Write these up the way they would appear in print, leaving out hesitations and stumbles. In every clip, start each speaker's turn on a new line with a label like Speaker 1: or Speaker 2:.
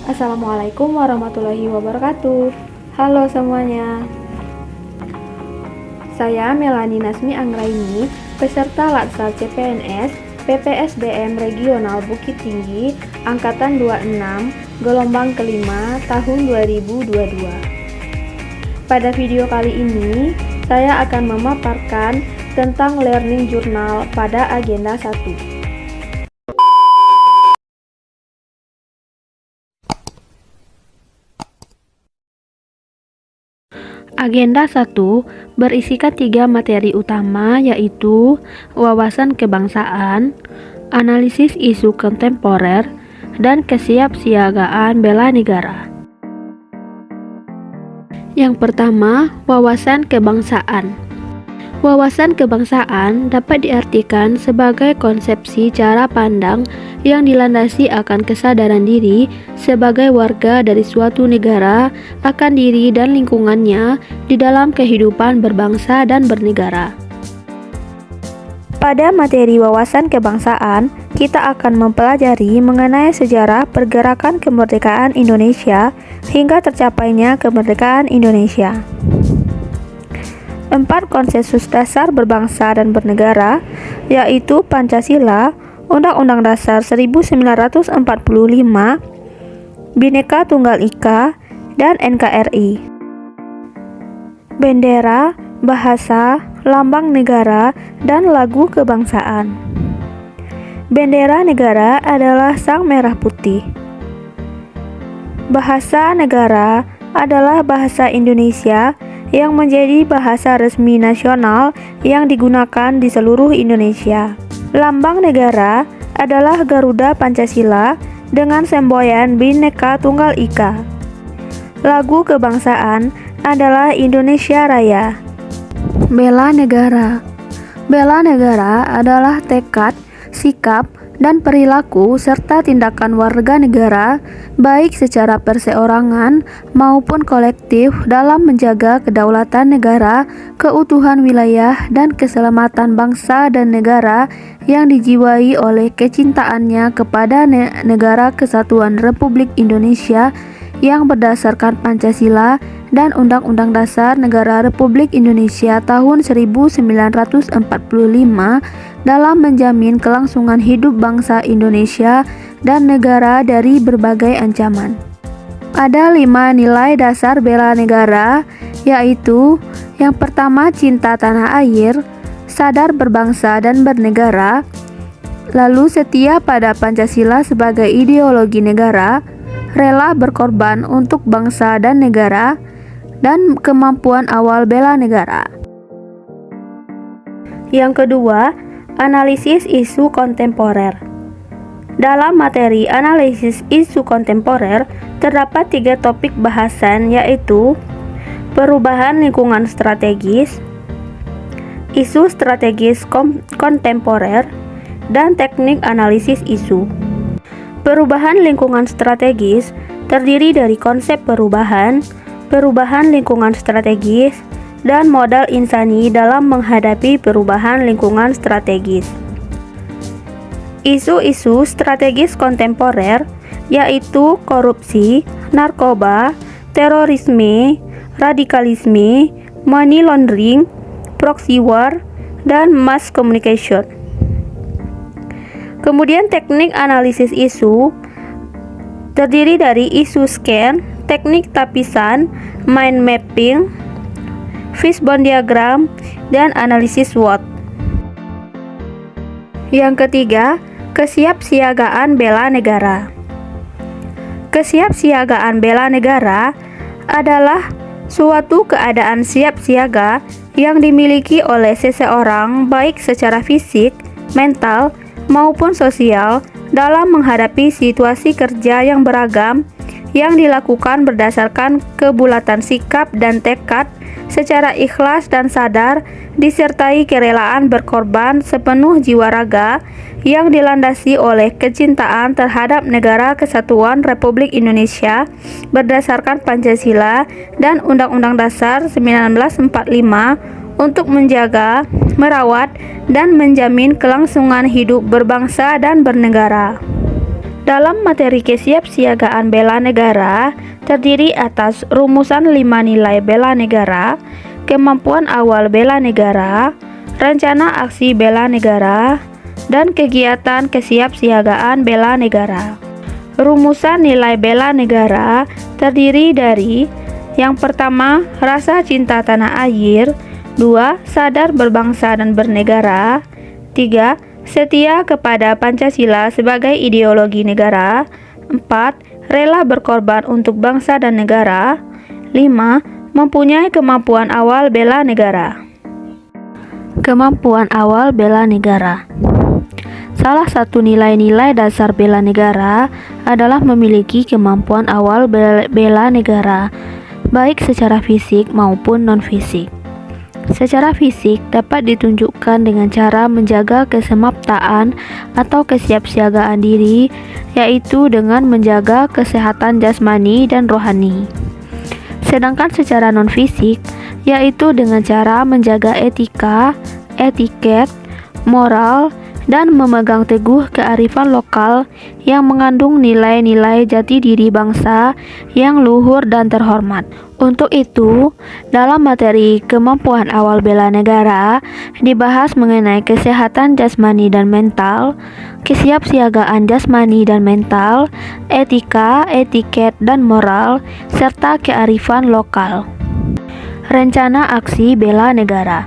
Speaker 1: Assalamualaikum warahmatullahi wabarakatuh. Halo semuanya. Saya Melani Nasmi Anggraini, peserta Latsar CPNS PPSDM Regional Bukit Tinggi Angkatan 26, gelombang kelima tahun 2022. Pada video kali ini, saya akan memaparkan tentang Learning Journal pada agenda 1. Agenda 1 berisikan 3 materi utama, yaitu wawasan kebangsaan, analisis isu kontemporer, dan kesiapsiagaan bela negara. Yang pertama, wawasan kebangsaan. Wawasan kebangsaan dapat diartikan sebagai konsepsi cara pandang yang dilandasi akan kesadaran diri sebagai warga dari suatu negara akan diri dan lingkungannya di dalam kehidupan berbangsa dan bernegara. Pada materi wawasan kebangsaan, kita akan mempelajari mengenai sejarah pergerakan kemerdekaan Indonesia hingga tercapainya kemerdekaan Indonesia. 4 konsensus dasar berbangsa dan bernegara, yaitu Pancasila, Undang-Undang Dasar 1945, Bhinneka Tunggal Ika, dan NKRI. Bendera, bahasa, lambang negara, dan lagu kebangsaan. Bendera negara adalah sang merah putih. Bahasa negara adalah bahasa Indonesia yang menjadi bahasa resmi nasional yang digunakan di seluruh Indonesia. Lambang negara adalah Garuda Pancasila dengan semboyan Bhinneka Tunggal Ika. Lagu kebangsaan adalah Indonesia Raya. Bela negara. Bela negara adalah tekad, sikap, dan perilaku serta tindakan warga negara baik secara perseorangan maupun kolektif dalam menjaga kedaulatan negara, keutuhan wilayah, dan keselamatan bangsa dan negara yang dijiwai oleh kecintaannya kepada Negara Kesatuan Republik Indonesia yang berdasarkan Pancasila dan Undang-Undang Dasar Negara Republik Indonesia tahun 1945 dalam menjamin kelangsungan hidup bangsa Indonesia dan negara dari berbagai ancaman. Ada 5 nilai dasar bela negara, yaitu yang pertama cinta tanah air, sadar berbangsa dan bernegara, lalu setia pada Pancasila sebagai ideologi negara, rela berkorban untuk bangsa dan negara, dan kemampuan awal bela negara. Yang kedua, analisis isu kontemporer. Dalam materi analisis isu kontemporer, terdapat 3 topik bahasan, yaitu perubahan lingkungan strategis, isu strategis kontemporer, dan teknik analisis isu. Perubahan lingkungan strategis terdiri dari konsep perubahan lingkungan strategis, dan modal insani dalam menghadapi perubahan lingkungan strategis. Isu-isu strategis kontemporer yaitu korupsi, narkoba, terorisme, radikalisme, money laundering, proxy war, dan mass communication. Kemudian teknik analisis isu terdiri dari isu scan, teknik tapisan, mind mapping, fishbone diagram, dan analisis SWOT. Yang ketiga, kesiapsiagaan bela negara. Kesiapsiagaan bela negara adalah suatu keadaan siap siaga yang dimiliki oleh seseorang baik secara fisik, mental, maupun sosial dalam menghadapi situasi kerja yang beragam yang dilakukan berdasarkan kebulatan sikap dan tekad secara ikhlas dan sadar, disertai kerelaan berkorban sepenuh jiwa raga yang dilandasi oleh kecintaan terhadap Negara Kesatuan Republik Indonesia berdasarkan Pancasila dan Undang-Undang Dasar 1945 untuk menjaga, merawat, dan menjamin kelangsungan hidup berbangsa dan bernegara. Dalam materi kesiapsiagaan bela negara terdiri atas rumusan 5 nilai bela negara, kemampuan awal bela negara, rencana aksi bela negara, dan kegiatan kesiapsiagaan bela negara. Rumusan nilai bela negara terdiri dari: yang pertama, rasa cinta tanah air; 2. Sadar berbangsa dan bernegara; 3. Setia kepada Pancasila sebagai ideologi negara; 4. Rela berkorban untuk bangsa dan negara; 5. Mempunyai kemampuan awal bela negara. Kemampuan awal bela negara. Salah satu nilai-nilai dasar bela negara adalah memiliki kemampuan awal bela negara, baik secara fisik maupun non-fisik. Secara fisik dapat ditunjukkan dengan cara menjaga kesemaptaan atau kesiapsiagaan diri, yaitu dengan menjaga kesehatan jasmani dan rohani. Sedangkan secara non-fisik, yaitu dengan cara menjaga etika, etiket, moral, dan memegang teguh kearifan lokal yang mengandung nilai-nilai jati diri bangsa yang luhur dan terhormat. Untuk itu, dalam materi kemampuan awal bela negara dibahas mengenai kesehatan jasmani dan mental, kesiapsiagaan jasmani dan mental, etika, etiket, dan moral, serta kearifan lokal. Rencana aksi bela negara.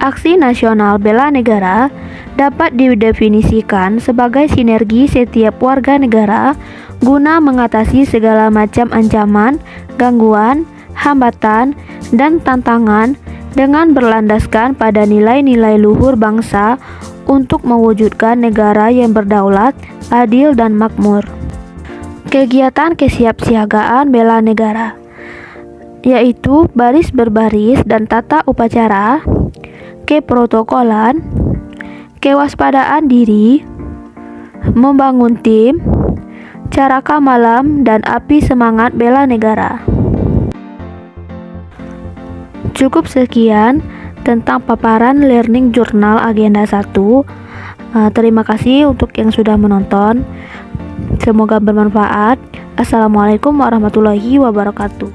Speaker 1: Aksi nasional bela negara dapat didefinisikan sebagai sinergi setiap warga negara guna mengatasi segala macam ancaman, gangguan, hambatan, dan tantangan dengan berlandaskan pada nilai-nilai luhur bangsa untuk mewujudkan negara yang berdaulat, adil, dan makmur. Kegiatan kesiapsiagaan bela negara, yaitu baris berbaris dan tata upacara, keprotokolan, kewaspadaan diri, membangun tim, caraka malam, dan api semangat bela negara. Cukup sekian tentang paparan Learning Journal Agenda 1. Terima kasih untuk yang sudah menonton. Semoga bermanfaat. Assalamualaikum warahmatullahi wabarakatuh.